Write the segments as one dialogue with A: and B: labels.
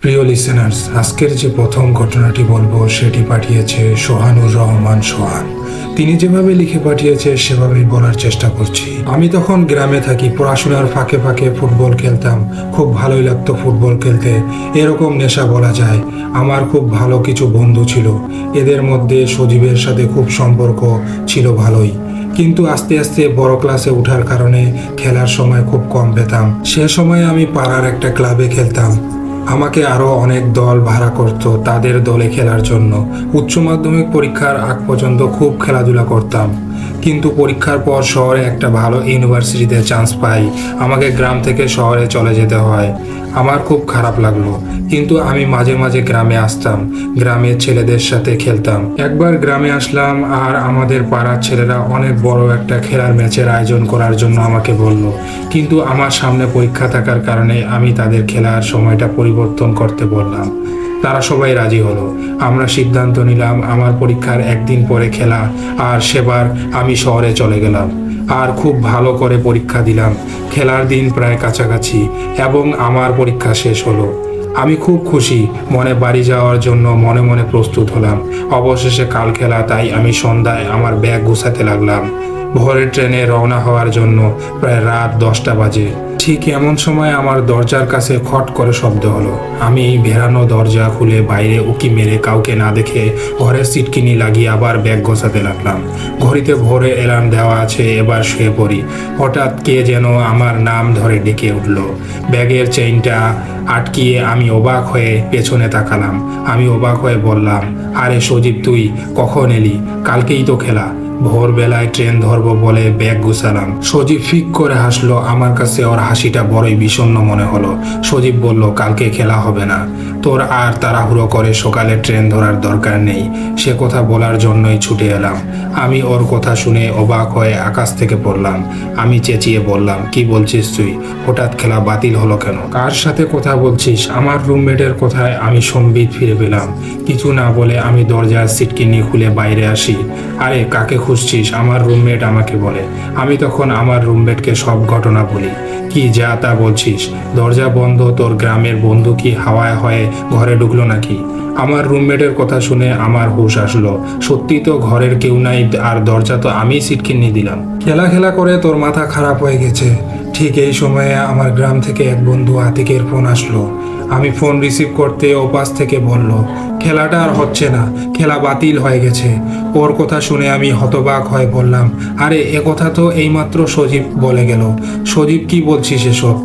A: প্রিয় লিসেনার্স, আজকের যে প্রথম ঘটনাটি বলবো সেটি পাঠিয়েছে সোহানুর রহমান সোহান। তিনি যেভাবে লিখে পাঠিয়েছে সেভাবেই বলার চেষ্টা করছি। আমি তখন গ্রামে থাকি, পড়াশোনার ফাঁকে ফাঁকে ফুটবল খেলতাম। খুব ভালোই লাগতো ফুটবল খেলতে, এরকম নেশা বলা যায়। আমার খুব ভালো কিছু বন্ধু ছিল, এদের মধ্যে সজীবের সাথে খুব সম্পর্ক ছিল ভালোই। কিন্তু আস্তে আস্তে বড় ক্লাসে ওঠার কারণে খেলার সময় খুব কম পেতাম। সে সময় আমি পাড়ার একটা ক্লাবে খেলতাম। আমাকে আরও অনেক দল ভাড়া করত তাদের দলে খেলার জন্য। উচ্চ মাধ্যমিক পরীক্ষার আগ পর্যন্ত খুব খেলাধুলা করতাম, কিন্তু পরীক্ষার পর শহরে একটা ভালো ইউনিভার্সিটিতে চান্স পাই। আমাকে গ্রাম থেকে শহরে চলে যেতে হয়। আমার খুব খারাপ লাগলো, কিন্তু আমি মাঝে মাঝে গ্রামে আসতাম, গ্রামের ছেলেদের সাথে খেলতাম। একবার গ্রামে আসলাম আর আমাদের পাড়ার ছেলেরা অনেক বড় একটা খেলার ম্যাচের আয়োজন করার জন্য আমাকে বলল, কিন্তু আমার সামনে পরীক্ষা থাকার কারণে আমি তাদের খেলার সময়টা পরিবর্তন করতে বললাম। তারা সবাই রাজি হলো। আমরা সিদ্ধান্ত নিলাম আমার পরীক্ষার একদিন পরে খেলা, আর সেবার আমি শহরে চলে গেলাম আর খুব ভালো করে পরীক্ষা দিলাম। খেলার দিন প্রায় কাছাকাছি এবং আমার পরীক্ষা শেষ হলো। আমি খুব খুশি মনে বাড়ি যাওয়ার জন্য মনে মনে প্রস্তুত হলাম। অবশেষে কাল খেলা, তাই আমি সন্ধ্যায় আমার ব্যাগ গুছাতে লাগলাম। ভোরের ট্রেনে রওনা হওয়ার জন্য প্রায় রাত 10টা বাজে। ঠিক এমন সময় আমার দরজার কাছে খট করে শব্দ হলো। আমি ভেড়ানো দরজা খুলে বাইরে উকি মেরে কাউকে না দেখে ঘরের সিটকিনি লাগিয়ে আবার ব্যাগ গোছাতে লাগলাম। ঘড়িতে ভোরে অ্যালার্ম দেওয়া আছে, এবার শুয়ে পড়ি। হঠাৎ কে যেন আমার নাম ধরে ডেকে উঠল। ব্যাগের চেইনটা আটকিয়ে আমি অবাক হয়ে পেছনে তাকালাম। আমি অবাক হয়ে বললাম, আরে সজীব, তুই কখন এলি? কালকেই তো খেলা। ভোরবেলায় ট্রেন ধরবো বলে ব্যাগ গুছালাম। সজীব ফিক করে হাসলো। আমার কাছে ওর হাসিটা বড়ই বিষণ্ণ মনে হলো। সজীব বলল, কালকে খেলা হবে না, তোর আর তাড়াহুড়ো করে সকালে ট্রেন ধরার দরকার নেই। সে কথা বলার জন্যই ছুটে এলাম। আমি ওর কথা শুনে অবাক হয়ে আকাশ থেকে পড়লাম। আমি চেঁচিয়ে বললাম, কি বলছিস তুই? হঠাৎ খেলা বাতিল হলো কেন? কার সাথে কথা বলছিস? আমার রুমমেটের কথায় আমি সম্বিত ফিরে পেলাম। কিছু না বলে আমি দরজার সিটকিনি খুলে বাইরে আসি। আরে কাকে খুঁজছিস? আমার রুমমেট আমাকে বলে। আমি তখন আমার রুমমেটকে সব ঘটনা বলি। কি যা তা বলছিস? দরজা বন্ধ, তোর গ্রামের বন্ধু কি হাওয়ায় হয়ে ঘরে ঢুকলো নাকি? আমার রুমমেটের কথা শুনে আমার হুঁশ আসলো। সত্যি তো ঘরের কেউ নাই, আর দরজা তো আমি সিটকিনি দিলাম। খেলা খেলা করে তোর মাথা খারাপ হয়ে গেছে। ঠিক এই সময়ে আমার গ্রাম থেকে এক বন্ধু আতিকের ফোন আসলো। আমি ফোন রিসিভ করতে ওপাশ থেকে বলল, খেলাটা আর হচ্ছে না, খেলা বাতিল হয়ে গেছে। ওর কথা শুনে আমি হতবাক হয়ে বললাম, আরে এ কথা তো এইমাত্র সজীব বলে গেল। সজীব, কি বলছিস এসব?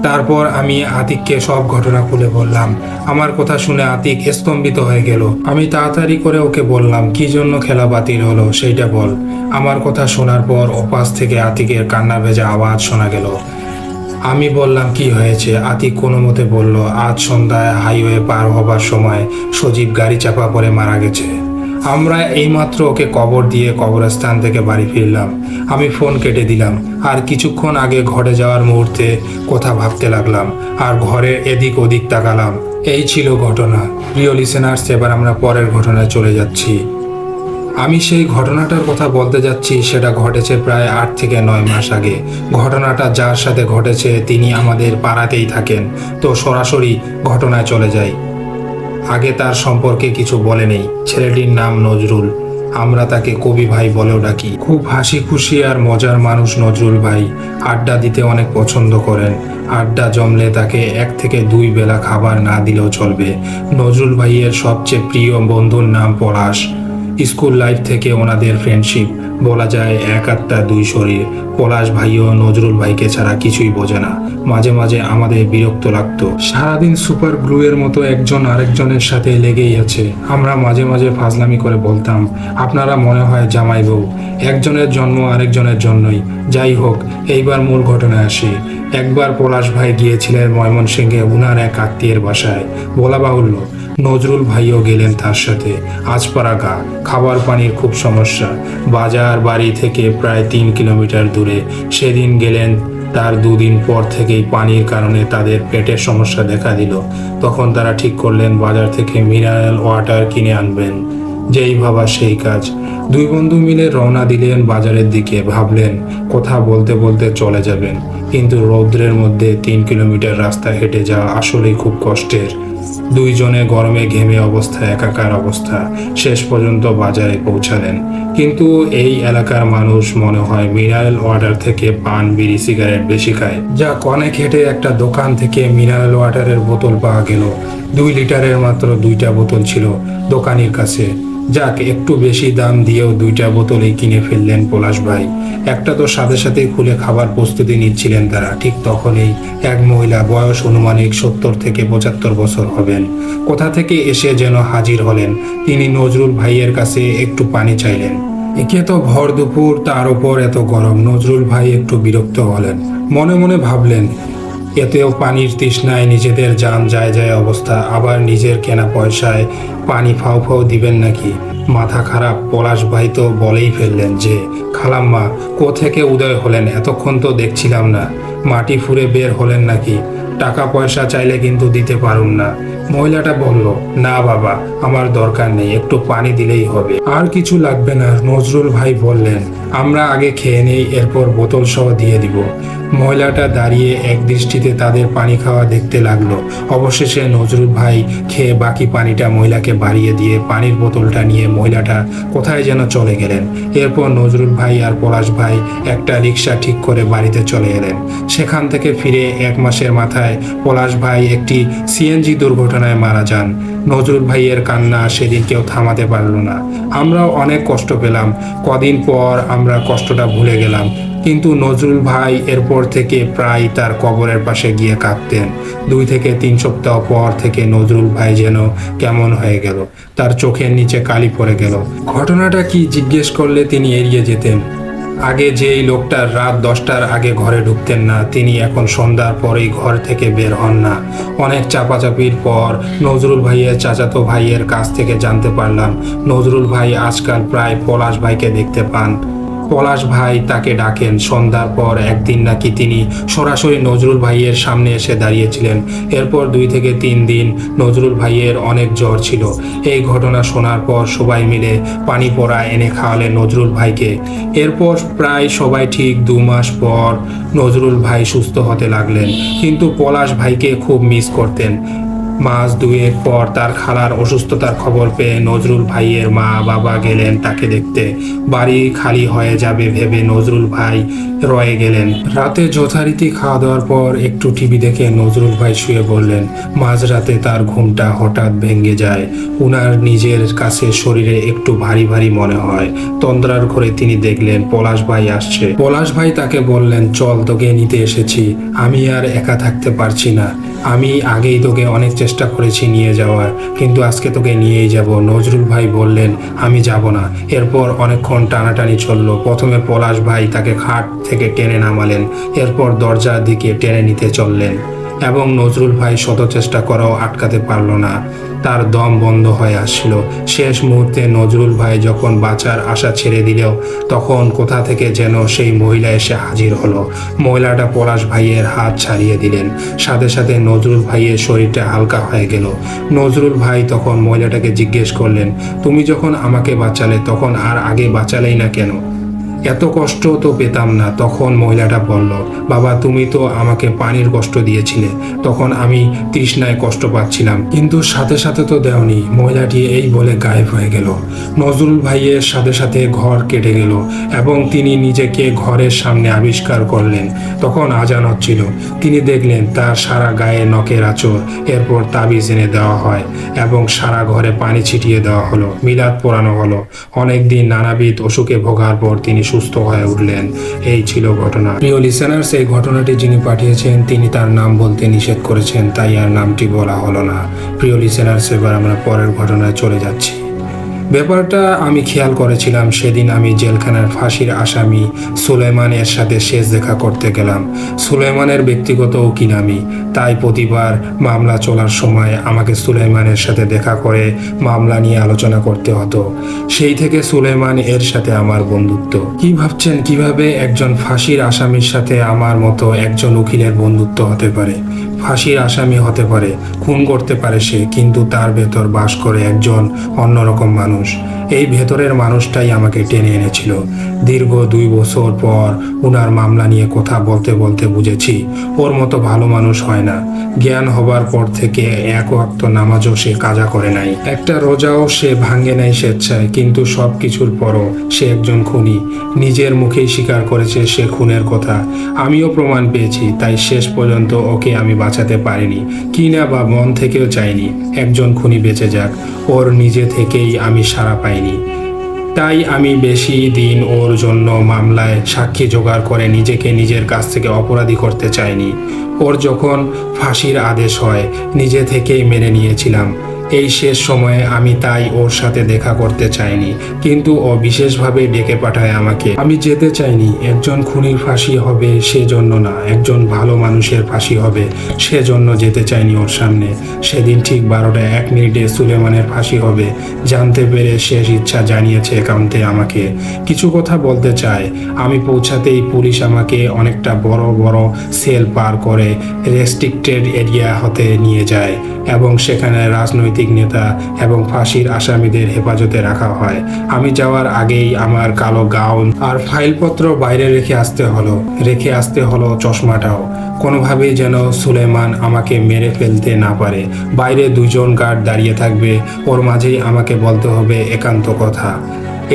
A: তারপর আমি আতিককে সব ঘটনা খুলে বললাম। আমার কথা শুনে আতিক স্তম্ভিত হয়ে গেল। আমি তাড়াতাড়ি করে ওকে বললাম, কি জন্য খেলা বাতিল হলো সেইটা বল। আমার কথা শোনার পর ওপাশ থেকে আতিকের কান্না ভেজা আওয়াজ শোনা গেল। আমি বললাম, কি হয়েছে? আতিক কোনো মতে বলল, আজ সন্ধ্যায় হাইওয়ে পার হবার সময় সজীব গাড়ি চাপা পড়ে মারা গেছে। আমরা এইমাত্র ওকে কবর দিয়ে কবরস্থান থেকে বাড়ি ফিরলাম। আমি ফোন কেটে দিলাম আর কিছুক্ষণ আগে ঘটে যাওয়ার মুহূর্তে কথা ভাবতে লাগলাম আর ঘরের এদিক ওদিক তাকালাম। এই ছিল ঘটনা। প্রিয় লিসেনার্স, এবার আমরা পরের ঘটনায় চলে যাচ্ছি। আমি সেই ঘটনাটার কথা বলতে যাচ্ছি, সেটা ঘটেছে প্রায় 8 থেকে 9 মাস আগে। ঘটনাটা যার সাথে ঘটেছে তিনি আমাদের পাড়াতেই থাকেন। তো সরাসরি ঘটনায় চলে যাই। আগে তার সম্পর্কে কিছু বলে নেই। ছেলেটির নাম নজরুল। আমরা তাকে কবি ভাই বলেও ডাকি। খুব হাসি খুশি আর মজার মানুষ নজরুল ভাই। আড্ডা দিতে অনেক পছন্দ করেন। আড্ডা জমলে তাকে 1 থেকে 2 বেলা খাবার না দিলেও চলবে। নজরুল ভাইয়ের সবচেয়ে প্রিয় বন্ধুর নাম পলাশ। স্কুল লাইফ থেকে ওনাদের ফ্রেন্ডশিপ, বলা যায় এক আত্মা দুই শরীর। পলাশ ভাইও নজরুল ভাইকে ছাড়া কিছুই বোঝে না। মাঝে মাঝে আমাদের বিরক্ত লাগতো। সারাদিন সুপার গ্লু এর মতো একজন আরেকজনের সাথে লেগেই আছে। আমরা মাঝে মাঝে ফাজলামি করে বলতাম, আপনারা মনে হয় জামাই বউ, একজনের জন্ম আরেকজনের জন্যই। যাই হোক, এইবার মূল ঘটনায় আসি। একবার পলাশ ভাই গিয়েছিলেন ময়মনসিংহে উনার এক আত্মীয়ের বাসায়। বলা বাহুল্য, নজরুল ভাইও গেলেন তার সাথে। আজপাড়া গা, খাবার পানির খুব সমস্যা। বাজার বাড়ি থেকে প্রায় 3 কিলোমিটার দূরে। সেদিন গেলেন, তার 2 দিন পর থেকেই পানির কারণে তাদের পেটের সমস্যা দেখা দিল। তখন তারা ঠিক করলেন বাজার থেকে মিনারেল ওয়াটার কিনে আনবেন। যেই ভাবা সেই কাজ। 2 বন্ধু মিলে রওনা দিলেন বাজারের দিকে। ভাবলেন কথা বলতে বলতে চলে যাবেন, কিন্তু রৌদ্রের মধ্যে 3 কিলোমিটার রাস্তা হেঁটে যাওয়া আসলেই খুব কষ্টের। দুইজনে গরমে ঘেমে অবস্থা একাকার অবস্থা। শেষ পর্যন্ত বাজারে পৌঁছালেন। কিন্তু এই এলাকার মানুষ মনে হয় মিনারেল ওয়াটার থেকে পান, বিড়ি, সিগারেট বেশি খায়। যা অনেক হেঁটে একটা দোকান থেকে মিনারেল ওয়াটারের বোতল পাওয়া গেল। 2 লিটারের মাত্র 2টা বোতল ছিল দোকানির কাছে। যাক, একটু বেশি দাম দিয়েও 2টা বোতলই কিনে ফেললেন পলাশ ভাই। একটা তো সাথে সাথেই খুলে খাবার প্রস্তুতি নিচ্ছিলেন তারা। ঠিক তখনই এক মহিলা, বয়স অনুমানিক 70 থেকে 75 বছর হবেন, কোথা থেকে এসে যেন হাজির হলেন। তিনি নজরুল ভাইয়ের কাছে একটু পানি চাইলেন। একে তো ভর দুপুর, তার উপর এত গরম। নজরুল ভাই একটু বিরক্ত হলেন। মনে মনে ভাবলেন, এতেও পানির তৃষ্ণায় নিজেদের জান যায় যায় অবস্থা, আবার নিজের কেনা পয়সায় পানি ফাও ফাও দিবেন নাকি? মাথা খারাপ। পলাশ ভাই তো বলেই ফেললেন যে, খালাম্মা কোথেকে উদয় হলেন? এতক্ষণ তো দেখছিলাম না। মাটি ফুঁড়ে বের হলেন নাকি? টাকা পয়সা চাইলে কিন্তু দিতে পারুন না। মহিলাটা বলল, না বাবা, আমার দরকার নেই, একটু পানি দিলেই হবে। আর কিছু লাগবে না। নজরুল ভাই বললেন, আমরা আগে খেয়ে নেই, এরপর বোতল সহ দিয়ে দিব। মহিলাটা দাঁড়িয়ে এক দৃষ্টিতে তাদের পানি খাওয়া দেখতে লাগলো। অবশেষে নজরুল ভাই খেয়ে বাকি পানিটা মহিলাকে বাড়িয়ে দিয়ে পানির বোতলটা নিয়ে মহিলাটা কোথায় যেন চলে গেলেন। এরপর নজরুল ভাই আর পলাশ ভাই একটা রিক্সা ঠিক করে বাড়িতে চলে এলেন। সেখান থেকে ফিরে 1 মাসের মাথায় পলাশ ভাই একটি সিএনজি দুর্ঘটনায় মারা যান। নজরুল ভাইয়ের কান্না সেদিন কেউ থামাতে পারল না। আমরাও অনেক কষ্ট পেলাম। কদিন পর আমরা কষ্টটা ভুলে গেলাম। কিন্তু নজরুল ভাই এরপর থেকে প্রায় তার কবরের পাশে গিয়ে কাঁদতেন। 2 থেকে 3 সপ্তাহ পর থেকে নজরুল ভাই যেন কেমন হয়ে গেল। তার চোখের নিচে কালি পড়ে গেল। ঘটনাটা কি জিজ্ঞেস করলে তিনি এড়িয়ে যেতেন। আগে যেই লোকটার রাত 10টার আগে ঘরে ঢুকতেন না, তিনি এখন সন্ধ্যার পরেই ঘর থেকে বের হন না। অনেক চাপাচাপির পর নজরুল ভাইয়ের চাচাতো ভাইয়ের কাছ থেকে জানতে পারলাম, নজরুল ভাই আজকাল প্রায় পলাশ ভাইকে দেখতে পান। পলাশ ভাই তাকে ডাকেন। সন্ধ্যার পর একদিন নাকি তিনি সরাসরি নজরুল ভাইয়ের সামনে এসে দাঁড়িয়েছিলেন। এরপর 2 থেকে 3 দিন নজরুল ভাইয়ের অনেক জ্বর ছিল। এই ঘটনা শোনার পর সবাই মিলে পানি পড়া এনে খাওয়ালেন নজরুল ভাইকে। এরপর প্রায় সবাই ঠিক 2 মাস পর নজরুল ভাই সুস্থ হতে লাগলেন। কিন্তু পলাশ ভাইকে খুব মিস করতেন। মাস 2 পর তার খালার অসুস্থতার খবর পেয়ে নজরুল ভাইয়ের মা বাবা গেলেন তাকে দেখতে। বাড়ি খালি হয়ে যাবে ভেবে নজরুল ভাই রয়ে গেলেন। রাতে যথারীতি খাওয়া দাওয়ার পর একটু টিভি দেখে নজরুল ভাই শুয়ে পড়লেন। মাঝরাতে তার ঘুমটা হঠাৎ ভেঙে যায়। উনার নিজের কাছে শরীরে একটু ভারী ভারী মনে হয়। তন্দ্রার ঘরে তিনি দেখলেন পলাশ ভাই আসছে। পলাশ ভাই তাকে বললেন, চল, তোকে নিতে এসেছি। আমি আর একা থাকতে পারছি না। আমি আগেই তোকে অনেক চেষ্টা করেছি নিয়ে যাওয়ার, কিন্তু আজকে তোকে নিয়েই যাব। নজরুল ভাই বললেন, আমি যাব না। এরপর অনেকক্ষণ টানাটানি চলল। প্রথমে পলাশ ভাই তাকে খাট থেকে টেনে নামালেন, এরপর দরজার দিকে টেনে নিতে চললেন এবং নজরুল ভাই শত চেষ্টা করেও আটকাতে পারল না। তার দম বন্ধ হয়ে আসছিল। শেষ মুহূর্তে নজরুল ভাই যখন বাঁচার আশা ছেড়ে দিলেও তখন কোথা থেকে যেন সেই মহিলা এসে হাজির হলো। মহিলাটা পলাশ ভাইয়ের হাত ছাড়িয়ে দিলেন। সাথে সাথে নজরুল ভাইয়ের শরীরটা হালকা হয়ে গেল। নজরুল ভাই তখন মহিলাটাকে জিজ্ঞেস করলেন, তুমি যখন আমাকে বাঁচালে তখন আর আগে বাঁচালেই না কেন? এত কষ্ট তো পেতাম না। তখন মহিলাটা বলল, বাবা, তুমি তো আমাকে পানির কষ্ট দিয়েছিলে, তখন আমি তৃষ্ণায় কষ্ট পাচ্ছিলাম, কিন্তু সাথে সাথে তো দেওনি। মহিলাটি এই বলে গায়েব হয়ে গেল। নজরুল ভাইয়ের সাথে সাথে ঘর কেটে গেল এবং তিনি নিজেকে ঘরের সামনে আবিষ্কার করলেন। তখন আজান হচ্ছিল। তিনি দেখলেন তার সারা গায়ে নখের আঁচড়। এরপর তাবিজ এনে দেওয়া হয় এবং সারা ঘরে পানি ছিটিয়ে দেওয়া হলো। মিলাদ পড়ানো হলো। অনেকদিন নানাবিধ অসুখে ভোগার পর তিনি সুস্থ হয়ে উঠলেন। এই ছিল ঘটনা। প্রিয় লিসেনার্স, এই ঘটনাটি যিনি পাঠিয়েছেন তিনি তার নাম বলতে নিষেধ করেছেন, তাই আর নামটি বলা হলো না। প্রিয় লিসেনার্স, এবার আমরা পরের ঘটনায় চলে যাচ্ছি। ব্যাপারটা আমি খেয়াল করেছিলাম সেদিন আমি জেলখানার ফাঁসির আসামি সুলাইমানের সাথে শেষ দেখা করতে গেলাম। সুলাইমানের ব্যক্তিগত উকিল আমি, তাই প্রতিবার মামলা চলার সময় আমাকে সুলাইমানের সাথে দেখা করে মামলা নিয়ে আলোচনা করতে হতো। সেই থেকে সুলাইমান এর সাথে আমার বন্ধুত্ব। কি ভাবছেন কিভাবে একজন ফাঁসির আসামির সাথে আমার মতো একজন উকিলের বন্ধুত্ব হতে পারে? ফাঁসির আসামি হতে পারে, খুন করতে পারে সে, কিন্তু তার ভেতর বাস করে একজন অন্যরকম মানুষ। এই ভেতরের মানুষটাই আমাকে টেনে এনেছিল। দীর্ঘ 2 বছর পর উনার মামলা নিয়ে কথা বলতে বলতে বুঝেছি ওর মতো ভালো মানুষ হয় না। জ্ঞান হবার পর থেকে এক ওয়াক্ত নামাজও সে কাজা করে নাই, একটা রোজাও সে ভাঙে নাই স্বেচ্ছায়, কিন্তু সব কিছুর পরও সে একজন খুনি। নিজের মুখেই স্বীকার করেছে সে খুনের কথা। আমিও প্রমাণ পেয়েছি, তাই শেষ পর্যন্ত ওকে আমি বাঁচাতে পারিনি, কিনা বা মন থেকেও চাইনি একজন খুনি বেঁচে যাক। ওর নিজে থেকেই আমি সাড়া পাইনি। তাই আমি বেশি দিন ওর জন্য মামলায় সাক্ষী জোগাড় করে নিজেকে নিজের কাছ থেকে অপরাধী করতে চাইনি। ওর যখন ফাঁসির আদেশ হয় নিজে থেকেই মেনে নিয়েছিলাম। এই শেষ সময়ে আমি তাই ওর সাথে দেখা করতে চাইনি, কিন্তু ও বিশেষভাবে ডেকে পাঠায় আমাকে। আমি যেতে চাইনি। একজন খুনির ফাঁসি হবে সেজন্য না, একজন ভালো মানুষের ফাঁসি হবে সেজন্য যেতে চাইনি ওর সামনে। সেদিন ঠিক 12টা 1 মিনিটে সুলেমানের ফাঁসি হবে জানতে পেরে শেষ ইচ্ছা জানিয়েছে একান্তে আমাকে। কিছু কথা বলতে চায়। আমি পৌঁছাতেই পুলিশ আমাকে অনেকটা বড় বড় সেল পার করে রেস্ট্রিক্টেড এরিয়া হতে নিয়ে যায় এবং সেখানে রাজনৈতিক নেতা এবং ফাঁসির আসামিদের হেফাজতে রাখা হয়। আমি যাওয়ার আগেই আমার কালো গাউন আর ফাইলপত্র বাইরে রেখে আসতে হলো চশমাটাও। কোনোভাবেই যেন সুলেমান আমাকে মেরে ফেলতে না পারে। বাইরে 2 জন গার্ড দাঁড়িয়ে থাকবে, ওর মাঝেই আমাকে বলতে হবে একান্ত কথা।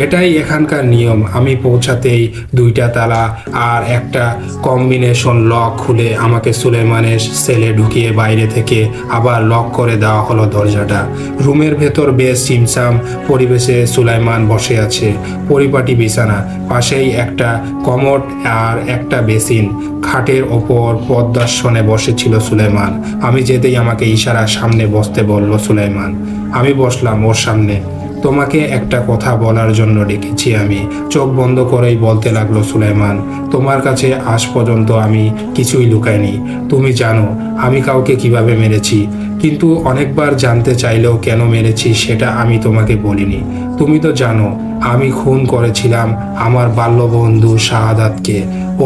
A: এটাই এখানকার নিয়ম। আমি পৌঁছাতেই 2টা তালা আর একটা কম্বিনেশন লক খুলে আমাকে সুলেমানের সেলে ঢুকিয়ে বাইরে থেকে আবার লক করে দেওয়া হলো দরজাটা। রুমের ভেতর বেশ ছিমছাম পরিবেশে সুলাইমান বসে আছে। পরিপাটি বিছানা, পাশেই একটা কমোড আর একটা বেসিন। খাটের ওপর পদ্মাসনে বসেছিল সুলেমান। আমি যেতেই আমাকে ইশারা সামনে বসতে বলল সুলাইমান। আমি বসলাম ওর সামনে। তোমাকে একটা কথা বলার জন্য ডেকেছি আমি, চোখ বন্ধ করেই বলতে লাগলো সুলাইমান। তোমার কাছে আজ পর্যন্ত আমি কিছুই লুকাইনি। তুমি জানো আমি কাউকে কিভাবে মেরেছি, কিন্তু অনেকবার জানতে চাইলেও কেন মেরেছি সেটা আমি তোমাকে বলিনি। তুমি তো জানো আমি খুন করেছিলাম আমার বাল্যবন্ধু শাহাদাতকে।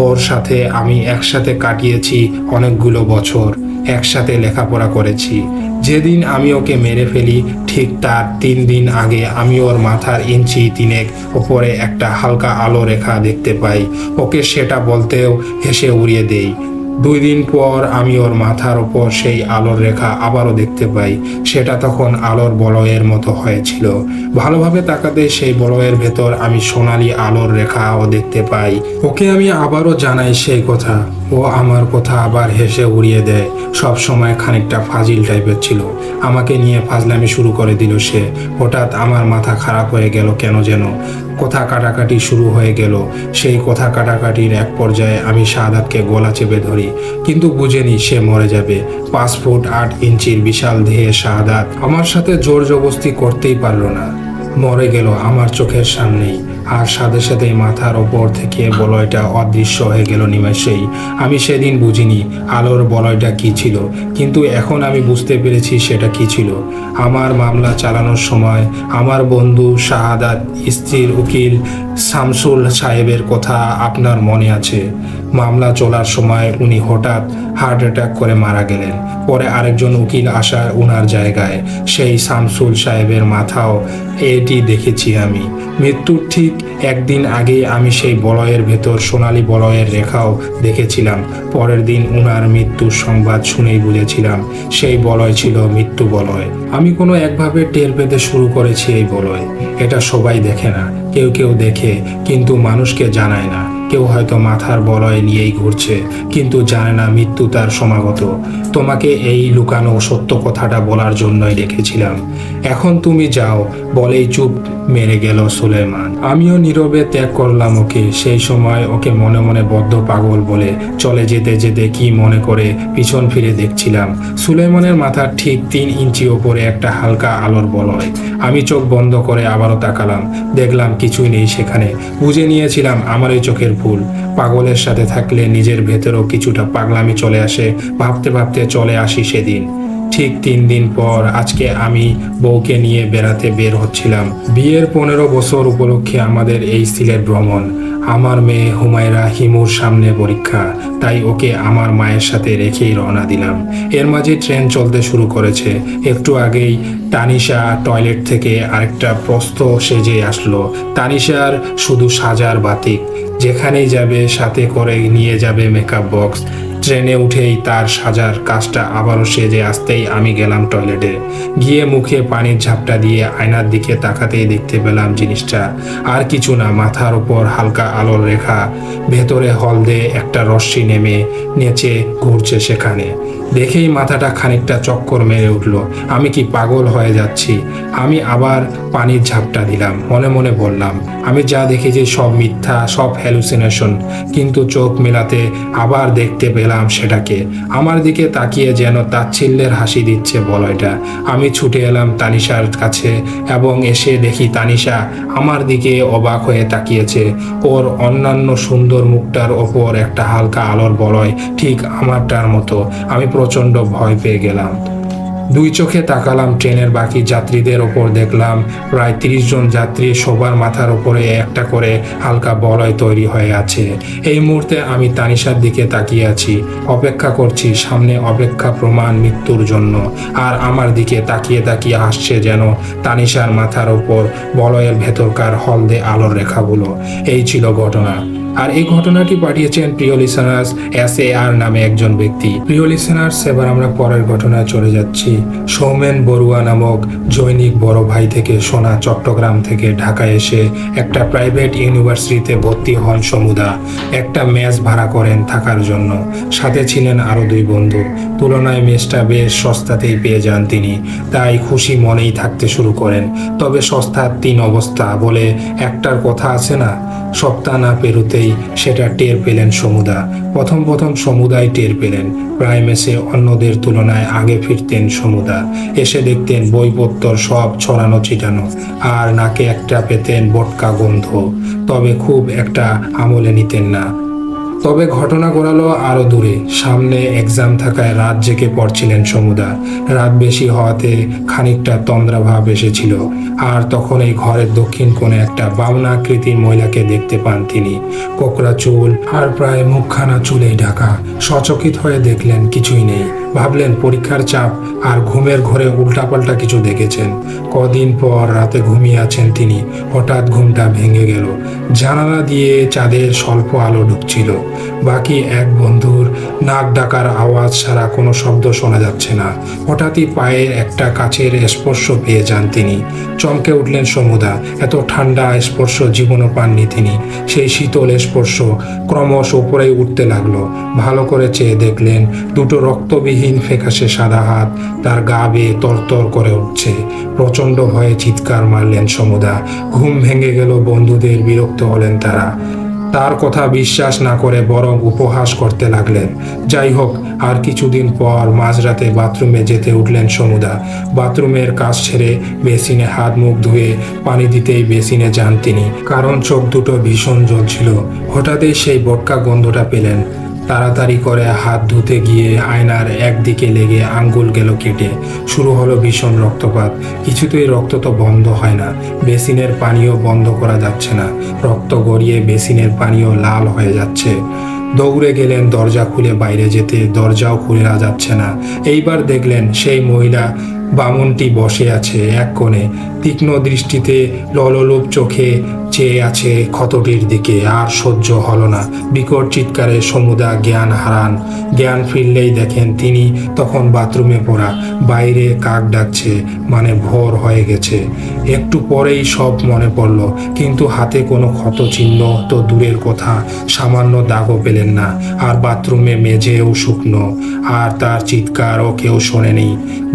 A: ওর সাথে আমি একসাথে কাটিয়েছি অনেকগুলো বছর, একসাথে লেখাপড়া করেছি। যেদিন আমি ওকে মেরে ফেলি ঠিক তার 3 দিন আগে আমি ওর মাথার ইঞ্চি 3 ওপরে একটা হালকা আলো রেখা দেখতে পাই। ওকে সেটা বলতেও হেসে উড়িয়ে দেই। 2 দিন পর আমি ওর মাথার ওপর সেই আলোর রেখা আবারও দেখতে পাই। সেটা তখন আলোর বলয়ের মতো হয়েছিল। ভালোভাবে তাকাতে সেই বলয়ের ভেতর আমি সোনালি আলোর রেখাও দেখতে পাই। ওকে আমি আবারও জানাই সেই কথা। ও আমার কথা আবার হেসে উড়িয়ে দেয়। সব সময় খানিকটা ফাজিল টাইপের ছিল। আমাকে নিয়ে ফাজলামি শুরু করে দিল সে। হঠাৎ আমার মাথা খারাপ হয়ে গেল কেন যেন। কথা কাটাকাটি শুরু হয়ে গেল। সেই কথা কাটাকাটির এক পর্যায়ে আমি শাহাদাতকে গলা চেপে ধরি, কিন্তু বুঝেনি সে মরে যাবে। 5 ফুট 8 ইঞ্চির বিশাল দেহে শাহাদাত আমার সাথে জোর জবস্তি করতেই পারল না। মরে গেল আমার চোখের সামনেই। আর সাথে সাথে মাথার ওপর থেকে বলয়টা অদৃশ্য হয়ে গেল নিমেষেই। আমি সেদিন বুঝিনি আলোর বলয়টা কি ছিল, কিন্তু এখন আমি বুঝতে পেরেছি সেটা কি ছিল। আমার মামলা চালানোর সময় আমার বন্ধু শাহাদাত স্ত্রীর উকিল শামসুল সাহেবের কথা আপনার মনে আছে? মামলা চলার সময় উনি হঠাৎ হার্ট অ্যাটাক করে মারা গেলেন। পরে আরেকজন উকিল আসা উনার জায়গায়। সেই শামসুল সাহেবের মাথাও এটি দেখেছি আমি। মৃত্যুর ঠিক 1 দিন আগে আমি সেই বলয়ের ভেতর সোনালী বলয়ের রেখাও দেখেছিলাম। পরের দিন উনার মৃত্যুর সংবাদ শুনেই বুঝেছিলাম সেই বলয় ছিল মৃত্যু বলয়। আমি কোনো একভাবে টের পেতে শুরু করেছি এই বলয়। এটা সবাই দেখে না, কেউ কেউ দেখে কিন্তু মানুষকে জানায় না। কেউ হয়তো মাথার বলয় নিয়েই ঘুরছে, কিন্তু জানে না মৃত্যু তার সমাগত। তোমাকে এই লুকানো সত্য কথাটা বলার জন্যই রেখেছিলাম। এখন তুমি যাও বলেই চুপ মেরে গেল সুলেমান। আমিও নীরবে ত্যাগ করলাম ওকে। সেই সময় ওকে মনে মনে বদ্ধ পাগল বলে চলে যেতে যেতে কি মনে করে পিছন ফিরে দেখছিলাম। সুলেমানের মাথার ঠিক 3 ইঞ্চি ওপরে একটা হালকা আলোর বলয়। আমি চোখ বন্ধ করে আবারও তাকালাম, দেখলাম কিছুই নেই সেখানে। বুঝে নিয়েছিলাম আমার এই চোখের ভুল। পাগলের সাথে থাকলে নিজের ভেতরেও কিছুটা পাগলামি চলে আসে। ভাবতে ভাবতে চলে আসি সেদিন। ঠিক 3 দিন পর আজকে আমি বউকে নিয়ে বেড়াতে বের হচ্ছিলাম। বিয়ের 15 বছর উপলক্ষে আমাদের এই সিলেট ভ্রমণ। আমার মেয়ে হুমায়রা হিমুর সামনে পরীক্ষা, তাই ওকে আমার মায়ের সাথে রেখেই রওনা দিলাম। এর মাঝে ট্রেন চলতে শুরু করেছে। একটু আগেই তানিশা টয়লেট থেকে আরেকটা প্রস্থ সেজে আসলো। তানিশার শুধু সাজার বাতিক, যেখানেই যাবে সাথে করে নিয়ে যাবে মেকআপ বক্স। ট্রেনে উঠেই তার সাজার কাজটা আবারও সেজে আসতেই আমি গেলাম টয়লেটে। গিয়ে মুখে পানির ঝাপটা দিয়ে আয়নার দিকে তাকাতেই দেখতে পেলাম জিনিসটা আর কিছু না, মাথার উপর হালকা আলোর রেখা, ভেতরে হলদে একটা রশ্মি নেমে নেচে ঘুরছে সেখানে। দেখেই মাথাটা খানিকটা চক্কর মেরে উঠল। আমি কি পাগল হয়ে যাচ্ছি? আমি আবার পানির ঝাপটা দিলাম। মনে মনে বললাম, আমি যা দেখেছি সব মিথ্যা, সব হ্যালুসিনেশন। কিন্তু চোখ মেলাতে আবার দেখতে পেলাম সেটাকে। আমার দিকে তাকিয়ে যেন তাচ্ছিল্যের হাসি দিচ্ছে বলয়টা। আমি ছুটে এলাম তানিশার কাছে এবং এসে দেখি তানিশা আমার দিকে অবাক হয়ে তাকিয়েছে। ওর অন্যান্য সুন্দর মুখটার ওপর একটা হালকা আলোর বলয়, ঠিক আমারটার মতো। আমি প্রচণ্ড ভয় পেয়ে গেলাম। দুই চোখে তাকালাম ট্রেনের বাকি যাত্রীদের ওপর। দেখলাম প্রায় 30 জন যাত্রী, সবার মাথার উপরে একটা করে হালকা বলয় তৈরি হয়ে আছে। এই মুহূর্তে আমি তানিশার দিকে তাকিয়ে আছি, অপেক্ষা করছি, সামনে অপেক্ষা প্রমাণ মৃত্যুর জন্য। আর আমার দিকে তাকিয়ে তাকিয়ে আসছে যেন তানিশার মাথার ওপর বলয়ের ভেতরকার হলদে আলোর রেখাগুলো। এই ছিল ঘটনা। আর এই ঘটনাটি পাঠিয়েছেন প্রিয় লিসেনার্স SAR নামে একজন ব্যক্তি। প্রিয় লিসেনার্স, এবার আমরা পরের ঘটনায় চলে যাচ্ছি। সৌমেন বড়ুয়া নামক জৈনিক বড় ভাই থেকে শোনা, চট্টগ্রাম থেকে ঢাকায় এসে একটা প্রাইভেট ইউনিভার্সিটিতে ভর্তি হন সমুদা। একটা মেস ভাড়া করেন থাকার জন্য। সাথে ছিলেন আরও 2 বন্ধু। তুলনায় মেসটা বেশ সস্তাতেই পেয়ে যান তিনি, তাই খুশি মনেই থাকতে শুরু করেন। তবে সস্তার 3 অবস্থা বলে একটার কথা আছে না, সপ্তাহ না পেরোতেই সেটা টের পেলেন সমুদা। প্রথম সমুদাই টের পেলেন। প্রায় মেসে অন্যদের তুলনায় আগে ফিরতেন সমুদা। এসে দেখতেন বইপত্র সব ছড়ানো ছিটানো, আর নাকে একটা পেতেন বটকা গন্ধ। তবে খুব একটা আমলে নিতেন না। তবে ঘটনা গড়ালো আরও দূরে। সামনে এক্সাম থাকায় রাত জেগে পড়ছিলেন সমুদা। রাত বেশি হওয়াতে খানিকটা তন্দ্রাভাব এসেছিল। আর তখন এই ঘরের দক্ষিণ কোণে একটা বামনা আকৃতির মহিলাকে দেখতে পান তিনি। কোকড়া চুল আর প্রায় মুখখানা চুলেই ঢাকা। সচকিত হয়ে দেখলেন কিছুই নেই। ভাবলেন পরীক্ষার চাপ আর ঘুমের ঘরে উল্টাপাল্টা কিছু দেখেছেন। কদিন পর রাতে ঘুমিয়ে আছেন তিনি। হঠাৎ ঘুমটা ভেঙে গেল। জানালা দিয়ে চাঁদের স্বল্প আলো ঢুকছিল। বাকি এক বন্ধুর নাক ডাকার আওয়াজ ছাড়া কোনো শব্দ শোনা যাচ্ছে না। হঠাৎই পায়ের একটা কাছের স্পর্শ পেয়ে যান তিনি। চমকে উঠলেন সমুদা। এত ঠান্ডা স্পর্শ জীবনও পাননি তিনি। সেই শীতল স্পর্শ ক্রমশ উপরেই উঠতে লাগলো। ভালো করে চেয়ে দেখলেন দুটো রক্তবিহীন ফ্যাকাশে সাদা হাত তার গা বেয়ে তরতর করে উঠছে। প্রচণ্ড ভয়ে চিৎকার মারলেন সমুদা। ঘুম ভেঙে গেল বন্ধুদের। বিরক্ত হলেন তারা। তার কথা বিশ্বাস না করে বরং উপহাস করতে লাগলেন। যাই হোক, আর কিছুদিন পর মাঝরাতে বাথরুমে যেতে উঠলেন সমুদা। বাথরুমের কাজ ছেড়ে বেসিনে হাত মুখ ধুয়ে পানি দিতেই বেসিনে যান তিনি, কারণ চোখ দুটো ভীষণ জ্বলছিল। হঠাৎই সেই বটকা গন্ধটা পেলেন। তাড়াতাড়ি করে হাত ধুতে গিয়ে আয়নার একদিকে লেগে আঙ্গুল গেল কেটে। শুরু হলো ভীষণ রক্তপাত। কিছুতেই রক্ত তো বন্ধ হয় না। বেসিনের পানিও বন্ধ করা যাচ্ছে না। রক্ত গড়িয়ে বেসিনের পানিও লাল হয়ে যাচ্ছে। দৌড়ে গেলেন দরজা খুলে বাইরে যেতে, দরজাও খোলা যাচ্ছে না। এইবার দেখলেন সেই মহিলা বামুনটি বসে আছে এক কোণে, তীক্ষ্ণ দৃষ্টিতে লললোপ চোখে চেয়ে আছে ক্ষতটির দিকে। আর সহ্য হলো না। বিকট চিৎকারে সমুদা জ্ঞান হারান। জ্ঞান ফিরলেই দেখেন তিনি তখন বাথরুমে পড়া। বাইরে কাক ডাকছে, মানে ভোর হয়ে গেছে। একটু পরেই সব মনে পড়ল, কিন্তু হাতে কোনো ক্ষত চিহ্ন তো দূরের কথা, সামান্য দাগও পেলেন না। আর বাথরুমে মেঝেও শুকনো। আর তার চিৎকারও কেউ শোনেনি।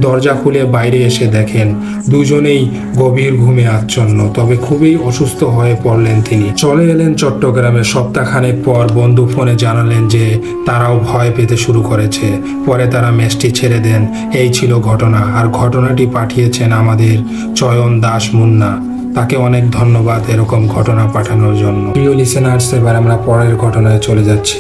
A: দরজা খুলে বাইরে এসে দেখেন দুজনেই গভীর ঘুমে আচ্ছন্ন। তবে খুবই অসুস্থ হয়ে পড়লেন তিনি। চলে এলেন চট্টগ্রামে। সপ্তাহখানেক পর বন্ধু ফোনে জানালেন যে তারাও ভয় পেতে শুরু করেছে। পরে তারা মেসটি ছেড়ে দেন। এই ছিল ঘটনা। আর ঘটনাটি পাঠিয়েছেন আমাদের চয়ন দাস মুন্না। তাকে অনেক ধন্যবাদ এরকম ঘটনা পাঠানোর জন্য। প্রিয় লিসেনার্স, এবার আমরা পরের ঘটনায় চলে যাচ্ছি।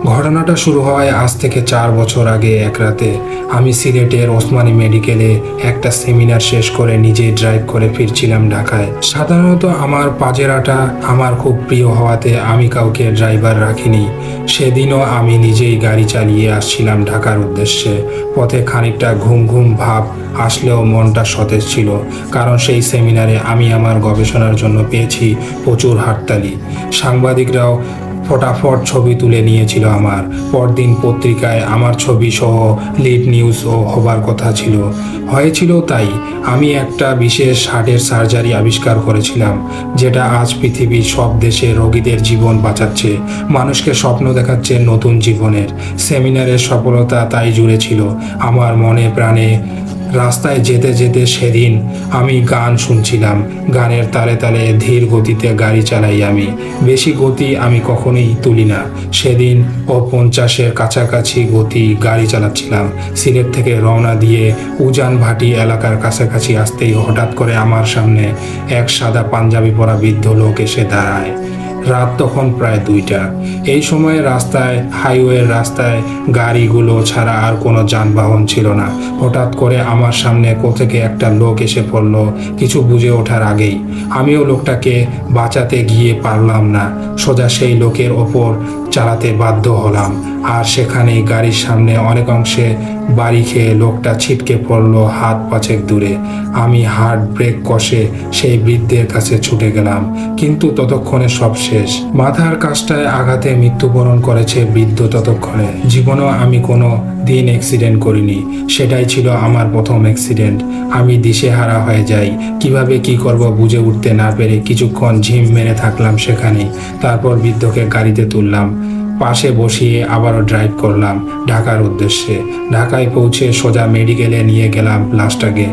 A: ঘটনাটা শুরু হয় আজ থেকে 4 বছর আগে এক রাতে। আমি সিলেটের ওসমানী মেডিকেলে একটা সেমিনার শেষ করে নিজেই ড্রাইভ করে ফিরছিলাম ঢাকায়। সাধারণত আমার পাজেরাটা আমার খুব প্রিয় হওয়াতে আমি কাউকে ড্রাইভার রাখিনি। সেদিনও আমি নিজেই গাড়ি চালিয়ে আসছিলাম ঢাকার উদ্দেশ্যে। পথে খানিকটা ঘুম ঘুম ভাব আসলেও মনটা সতেজ ছিল, কারণ সেই সেমিনারে আমি আমার গবেষণার জন্য পেয়েছি প্রচুর হাততালি। সাংবাদিকরাও ফটাফট ছবি তুলে নিয়েছিল আমার। পরদিন পত্রিকায় আমার ছবি সহ লিড নিউজও হবার কথা ছিল, হয়েছিল তাই। আমি একটা বিশেষ হার্টের সার্জারি আবিষ্কার করেছিলাম, যেটা আজ পৃথিবীর সব দেশে রোগীদের জীবন বাঁচাচ্ছে, মানুষকে স্বপ্ন দেখাচ্ছে নতুন জীবনের। সেমিনারের সফলতা তাই জুড়ে ছিল আমার মনে প্রাণে। রাস্তায় যেতে যেতে সেদিন আমি গান শুনছিলাম। গানের তালে তালে ধীর গতিতে গাড়ি চালাই আমি। বেশি গতি আমি কখনোই তুলি না। সেদিন 50-এর কাছাকাছি গতি গাড়ি চালাচ্ছিলাম। সিলেট থেকে রওনা দিয়ে উজান ভাটি এলাকার কাছাকাছি আসতেই হঠাৎ করে আমার সামনে এক সাদা পাঞ্জাবি পরা বৃদ্ধ লোক এসে দাঁড়ায়। রাত তখন প্রায় 2টা। এই সময় রাস্তায়, হাইওয়ের রাস্তায় গাড়িগুলো ছাড়া আর কোনো যানবাহন ছিল না। হঠাৎ করে আমার সামনে কোত্থেকে একটা লোক এসে পড়ল কিছু বুঝে ওঠার আগেই। আমিও লোকটাকে বাঁচাতে গিয়ে পারলাম না, সোজা সেই লোকের ওপর চালাতে বাধ্য হলাম। আর সেখানেই গাড়ির সামনে অনেক অংশে বাড়ি খেয়ে লোকটা ছিটকে পড়ল হাত 5 দূরে। আমি হার্ট ব্রেক কষে সেই বৃদ্ধের কাছে ছুটে গেলাম, কিন্তু ততক্ষণে সব শেষ। মাথার কাছটায় আঘাতে মৃত্যুবরণ করেছে বৃদ্ধ ততক্ষণে। জীবনেও আমি কোনো দিন অ্যাক্সিডেন্ট করিনি, সেটাই ছিল আমার প্রথম অ্যাক্সিডেন্ট। আমি দিশেহারা হয়ে যাই, কিভাবে কি করব বুঝে উঠতে না পেরে কিছুক্ষণ ঝিম মেরে থাকলাম সেখানেই। তারপর বৃদ্ধকে গাড়িতে তুললাম, পাশে বসিয়ে আবারও ড্রাইভ করলাম ঢাকার উদ্দেশ্যে। ঢাকায় পৌঁছে সোজা মেডিকেলে নিয়ে গেলাম লাশটাকে।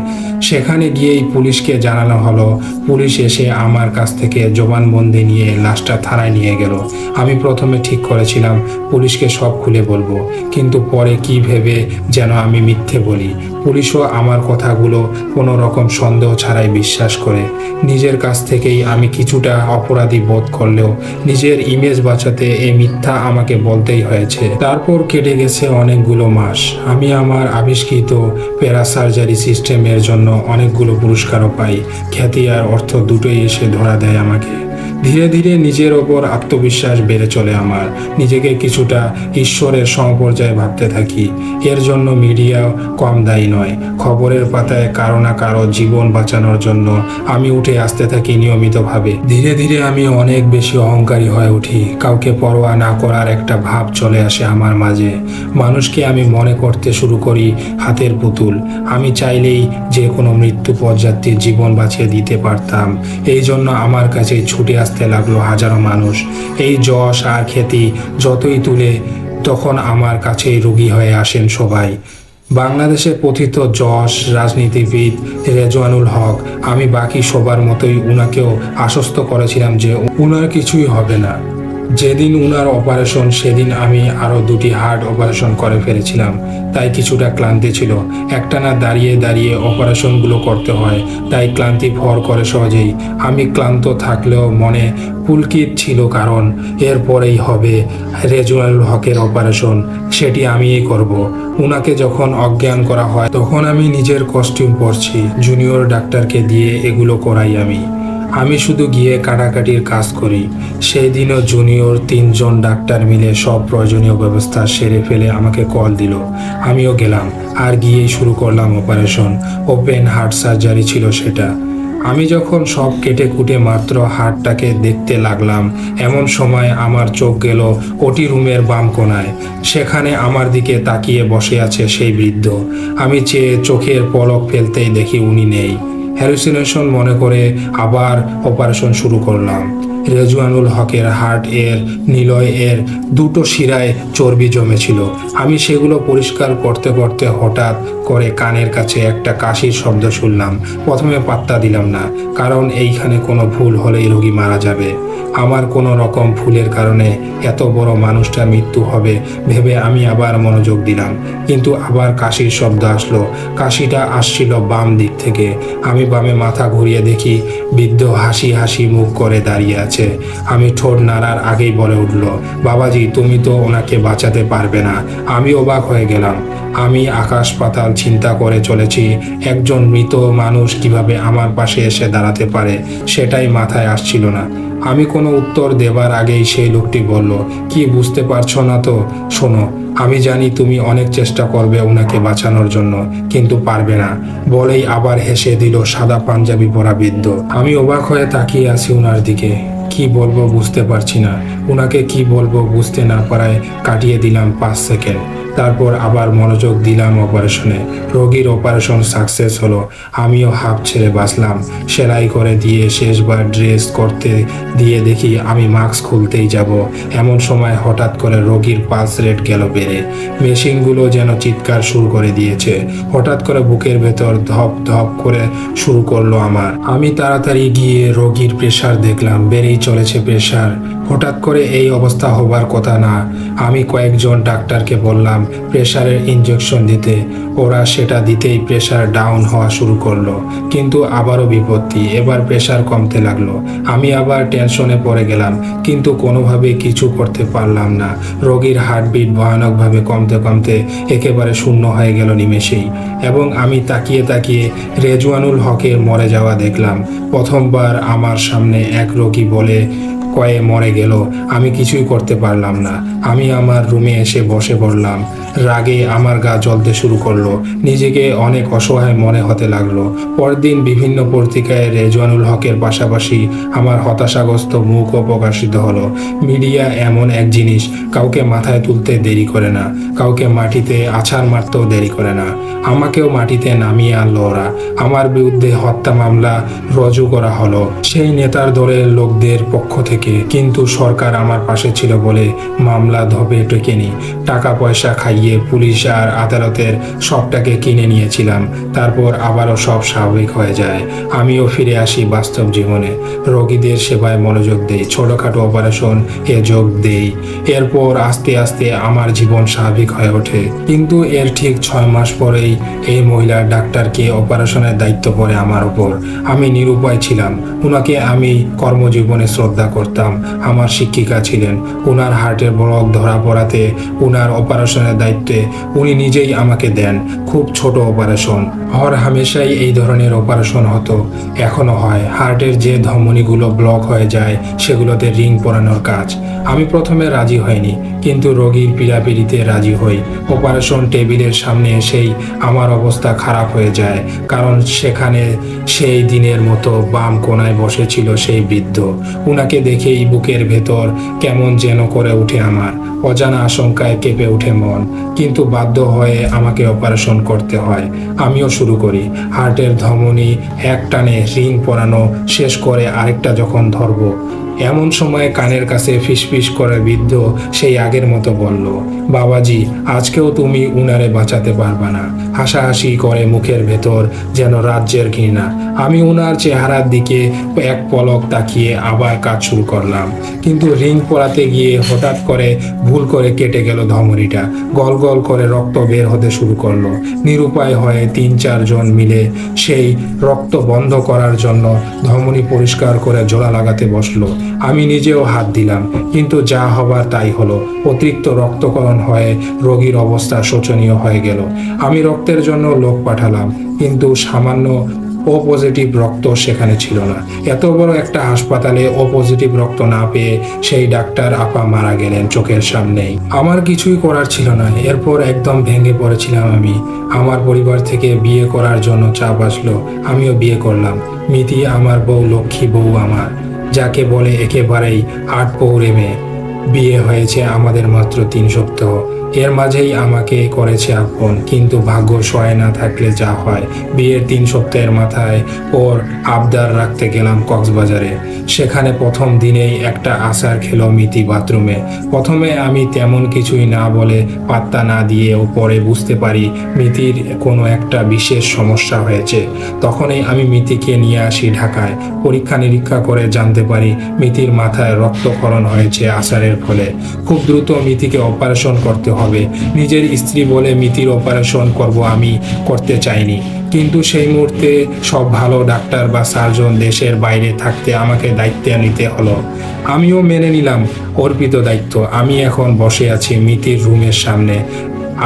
A: সেখানে গিয়েই পুলিশকে জানানো হলো। পুলিশ এসে আমার কাছ থেকে জবানবন্দি নিয়ে লাশটা থানায় নিয়ে গেল। আমি প্রথমে ঠিক করেছিলাম পুলিশকে সব খুলে বলবো, কিন্তু পরে কি ভেবে যেন আমি মিথ্যে বলি। পুলিশও আমার কথাগুলো কোনো রকম সন্দেহ ছাড়াই বিশ্বাস করে। নিজের কাছ থেকেই আমি কিছুটা অপরাধী বোধ করলেও নিজের ইমেজ বাঁচাতে এই মিথ্যা আমাকে বলতেই হয়েছে। তারপর কেটে গেছে অনেকগুলো মাস। আমি আমার আবিষ্কৃত প্যারাসার্জারি সিস্টেমের জন্য অনেকগুলো পুরস্কারও পাই। খ্যাতি আর অর্থ দুটোই এসে ধরা দেয় আমাকে। ধীরে ধীরে নিজের ওপর আত্মবিশ্বাস বেড়ে চলে আমার। নিজেকে কিছুটা ঈশ্বরের সমপর্যায়ে ভাবতে থাকি। এর জন্য মিডিয়াও কম দায়ী নয়। খবরের পাতায় কারো না কারো জীবন বাঁচানোর জন্য আমি উঠে আসতে থাকি নিয়মিতভাবে। ধীরে ধীরে আমি অনেক বেশি অহংকারী হয়ে উঠি। কাউকে পরোয়া না করার একটা ভাব চলে আসে আমার মাঝে। মানুষকে আমি মনে করতে শুরু করি হাতের পুতুল। আমি চাইলেই যে কোনো মৃত্যু পথযাত্রীর জীবন বাঁচিয়ে দিতে পারতাম। এই জন্য আমার কাছে ছুটে আসতে লাগলো হাজারো মানুষ। এই যশ আর খ্যাতি যতই তুলে, তখন আমার কাছেই রোগী হয়ে আসেন সবাই। বাংলাদেশে পথিত যশ রাজনীতিবিদ রেজওয়ানুল হক। আমি বাকি সবার মতোই উনাকেও আশ্বস্ত করেছিলাম যে উনার কিছুই হবে না। যেদিন উনার অপারেশন সেদিন আমি আরও 2টি হার্ট অপারেশন করে ফেলেছিলাম, তাই কিছুটা ক্লান্তি ছিল। একটানা দাঁড়িয়ে দাঁড়িয়ে অপারেশনগুলো করতে হয়, তাই ক্লান্তি ভর করে সহজেই। আমি ক্লান্ত থাকলেও মনে পুলকিত ছিল, কারণ এরপরেই হবে রেজওয়ানুল হকের অপারেশন, সেটি আমিই করব। উনাকে যখন অজ্ঞান করা হয় তখন আমি নিজের কস্টিউম পরছি। জুনিয়র ডাক্তারকে দিয়ে এগুলো করাই আমি শুধু গিয়ে কাটাকাটির কাজ করি। সেই দিনও জুনিয়র 3জন ডাক্তার মিলে সব প্রয়োজনীয় ব্যবস্থা সেরে ফেলে আমাকে কল দিল। আমিও গেলাম আর গিয়েই শুরু করলাম অপারেশন। ওপেন হার্ট সার্জারি ছিল সেটা। আমি যখন সব কেটে কুটে মাত্র হার্টটাকে দেখতে লাগলাম, এমন সময় আমার চোখ গেল ওটি রুমের বাম কোণায়। সেখানে আমার দিকে তাকিয়ে বসে আছে সেই বৃদ্ধ। আমি চেয়ে চোখের পলক ফেলতেই দেখি উনি নেই। হ্যালুসিনেশন মনে করে আবার অপারেশন শুরু করলাম। রেজওয়ানুল হকের হার্ট এর নিলয় এর 2টো শিরায় চর্বি জমেছিল। আমি সেগুলো পরিষ্কার করতে করতে হঠাৎ করে কানের কাছে একটা কাশির শব্দ শুনলাম। প্রথমে পাত্তা দিলাম না, কারণ এইখানে কোনো ভুল হলেই রোগী মারা যাবে। আমার কোনো রকম ভুলের কারণে এত বড় মানুষটার মৃত্যু হবে ভেবে আমি আবার মনোযোগ দিলাম, কিন্তু আবার কাশির শব্দ আসলো। কাশিটা আসছিল বাম দিক থেকে। আমি বামে মাথা ঘুরিয়ে দেখি বৃদ্ধ হাসি হাসি মুখ করে দাঁড়িয়ে আছে। আছে। আমি ঠোঁট নাড়ার আগেই বলে উঠল, বাবাজি তুমি তো ওনাকে বাঁচাতে পারবে না। আমি অবাক হয়ে গেলাম। আমি আকাশ পাতাল চিন্তা করে চলেছি, একজন মৃত মানুষ কিভাবে আমার পাশে এসে দাঁড়াতে পারে সেটাই মাথায় আসছিল না। আমি কোনো উত্তর দেবার আগেই সেই লোকটি বলল, কি বুঝতে পারছো না তো? শোনো, আমি জানি তুমি অনেক চেষ্টা করবে ওনাকে বাঁচানোর জন্য, কিন্তু পারবে না। বলেই আবার হেসে দিল সাদা পাঞ্জাবি পরা বৃদ্ধ। আমি অবাক হয়ে তাকিয়ে আছি ওনার দিকে। কি বলবো বুঝতে পারছি না। ওনাকে কি বলবো বুঝতে না পারায় কাটিয়ে দিলাম 5 সেকেন্ড। তারপর আবার মনোযোগ দিলাম অপারেশনে। রোগীর অপারেশন সাকসেস হলো। আমিও হাঁপ ছেড়ে বাঁচলাম। সেলাই করে দিয়ে শেষবার ড্রেস করতে দিয়ে দেখি আমি মাস্ক খুলতেই যাব, এমন সময় হঠাৎ করে রোগীর পালস রেট গেল বেড়ে। মেশিনগুলো যেন চিৎকার শুরু করে দিয়েছে। হঠাৎ করে বুকের ভেতর ধপ ধপ করে শুরু করলো আমার। আমি তাড়াতাড়ি গিয়ে রোগীর প্রেশার দেখলাম, বেড়েই চলেছে প্রেশার। হঠাৎ করে এই অবস্থা হবার কথা না। আমি কয়েকজন ডাক্তারকে বললাম প্রেশারের ইনজেকশন দিতে। ওরা সেটা দিতেই প্রেশার ডাউন হওয়া শুরু করলো। কিন্তু আবারও বিপত্তি, এবার প্রেশার কমতে লাগলো। আমি আবার টেনশনে পড়ে গেলাম, কিন্তু কোনোভাবে কিছু করতে পারলাম না। রোগীর হার্টবিট ভয়ানকভাবে কমতে কমতে একেবারে শূন্য হয়ে গেল নিমেষেই। এবং আমি তাকিয়ে তাকিয়ে রেজওয়ানুল হকের মরে যাওয়া দেখলাম। প্রথমবার আমার সামনে এক রোগী বলে কয়ে মরে গেল। আমি কিছুই করতে পারলাম না। আমি আমার রুমে এসে বসে পড়লাম। রাগে আমার গা জ্বলতে শুরু করলো। নিজেকে অনেক অসহায় মনে হতে লাগলো। পরদিন বিভিন্ন পত্রিকায় রেজওয়ানুল হকের পাশাপাশি আমার হতাশাগ্রস্ত মুখও প্রকাশিত হলো। মিডিয়া এমন এক জিনিস, কাউকে মাথায় তুলতে দেরি করে না, কাউকে মাটিতে আছাড় মারতেও দেরি করে না। আমাকেও মাটিতে নামিয়ে আনলো ওরা। আমার বিরুদ্ধে হত্যা মামলা রুজু করা হলো সেই নেতার দলের লোকদের পক্ষ থেকে। কিন্তু সরকার আমার পাশে ছিল বলে মামলা ধবে টেকেনি। টাকা পয়সা খাইয়ে পুলিশ আর আদালতের সবটাকে কিনে নিয়েছিলাম। তারপর আবারও সব স্বাভাবিক হয়ে যায়। আমিও ফিরে আসি বাস্তব জীবনে। রোগীদের সেবায় মনোযোগ দেই, ছোটখাটো অপারেশন এ যোগ দেই। এরপর আস্তে আস্তে আমার জীবন স্বাভাবিক হয়ে ওঠে। কিন্তু এর ঠিক 6 মাস পরেই এই মহিলা ডাক্তারকে অপারেশনের দায়িত্ব পড়ে আমার উপর। আমি নিরুপায় ছিলাম। ওনাকে আমি কর্মজীবনে শ্রদ্ধা করতাম। আমার শিক্ষিকা ছিলেন। ওনার হার্টের ব্লক ধরা পড়াতে ওনার অপারেশনের দায়িত্বে উনি নিজেই আমাকে দেন। খুব ছোট অপারেশন, হর হামেশাই এই ধরনের অপারেশন হতো, এখনো হয়। হার্টের যে ধমনীগুলো ব্লক হয়ে যায় সেগুলোতে রিং পরানোর কাজ। আমি প্রথমে রাজি হইনি, কিন্তু রোগীর পীড়াপিড়িতে রাজি হই। অপারেশন টেবিলের সামনে এসেই আমার অবস্থা খারাপ হয়ে যায়, কারণ সেখানে সেই দিনের মতো বাম কোনায় বসেছিল সেই বৃদ্ধ। উনাকে দেখেই বুকের ভেতর কেমন যেন করে উঠে আমার। অজানা আশঙ্কায় কেঁপে উঠে মন। কিন্তু বাধ্য হয়ে আমাকে অপারেশন করতে হয়। আমিও শুরু করি। হার্টের ধমনী এক টানে রিং পরানো শেষ করে আরেকটা যখন ধরবো, এমন সময় কানের কাছে ফিসফিস করে বৃদ্ধ সেই আগের মতো বলল, বাবাজি আজকেও তুমি উনারে বাঁচাতে পারবা না। হাসাহাসি করে মুখের ভেতর যেন রাজ্যের ঘৃণা। আমি উনার চেহারার দিকে এক পলক তাকিয়ে আবার কাজ শুরু করলাম। কিন্তু রিং পরাতে গিয়ে হঠাৎ করে ভুল করে কেটে গেল ধমনীটা। গল গল করে রক্ত বের হতে শুরু করলো। নিরুপায় হয়ে 3-4 জন মিলে সেই রক্ত বন্ধ করার জন্য ধমনী পরিষ্কার করে জোড়া লাগাতে বসলো। আমি নিজেও হাত দিলাম, কিন্তু যা হবার তাই হলো। অতিরিক্ত রক্তকরণ হয়ে রোগীর অবস্থা শোচনীয় হয়ে গেল। আমি রক্তের জন্য লোক পাঠালাম, কিন্তু সামান্য ও পজিটিভ রক্ত সেখানে ছিল না। এত বড় একটা হাসপাতালে ও পজিটিভ রক্ত না পেয়ে সেই ডাক্তার আপা মারা গেলেন চোখের সামনেই। আমার কিছুই করার ছিল না। এরপর একদম ভেঙে পড়েছিলাম আমি। আমার পরিবার থেকে বিয়ে করার জন্য চাপ আসলো। আমিও বিয়ে করলাম। মিতি আমার বউ, লক্ষ্মী বউ আমার, যাকে বলে একেবারেই 8 পৌরে মেয়ে। বিয়ে হয়েছে আমাদের মাত্র 3 সপ্তাহ। এর মাঝেই আমাকে করেছে আপন। কিন্তু ভাগ্য সহায় না থাকলে যা হয়। বিয়ের 3 সপ্তাহের মাথায় ওর আবদার রাখতে গেলাম কক্সবাজারে। সেখানে প্রথম দিনেই একটা আছাড় খেলো মিতি বাথরুমে। প্রথমে আমি তেমন কিছুই না বলে পাত্তা না দিয়েও পরে বুঝতে পারি মিতির কোনো একটা বিশেষ সমস্যা হয়েছে। তখনই আমি মিতিকে নিয়ে আসি ঢাকায়। পরীক্ষা নিরীক্ষা করে জানতে পারি মিতির মাথায় রক্তক্ষরণ হয়েছে আছাড়ের ফলে। খুব দ্রুত মিতিকে অপারেশন করতে হবে। নিজের স্ত্রী বলে মিতির অপারেশন করব আমি করতে চাইনি, কিন্তু সেই মুহূর্তে সব ভালো ডাক্তার বা সার্জন দেশের বাইরে থাকতে আমাকে দায়িত্ব নিতে হলো। আমিও মেনে নিলাম অর্পিত দায়িত্ব। আমি এখন বসে আছি মিতির রুমের সামনে।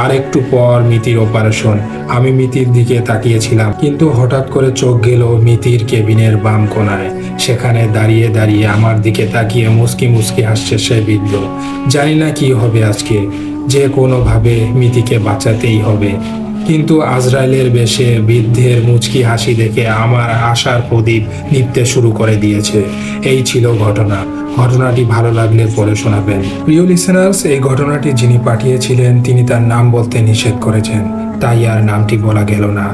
A: আর একটু পর মিতির অপারেশন। আমি মিতির দিকে তাকিয়েছিলাম, কিন্তু হঠাৎ করে চোখ গেল মিতির কেবিনের বাম কোনায়। সেখানে দাঁড়িয়ে দাঁড়িয়ে আমার দিকে তাকিয়ে মুচকি মুচকি হাসছে সে বৃদ্ধ। জানি না কি হবে আজকে, যে কোনোভাবে মিতিকে বাঁচাতেই হবে। কিন্তু আজরাইলের বেশে বৃদ্ধের মুচকি হাসি দেখে আমার আশার প্রদীপ নিভতে শুরু করে দিয়েছে। এই ছিল ঘটনা। ঘটনাটি ভালো লাগলে পড়ে শোনাবেন। প্রিয় লিসেনার্স, এই ঘটনাটি যিনি পাঠিয়েছিলেন তিনি তার নাম বলতে নিষেধ করেছেন, তাই আর নামটি বলা গেল না।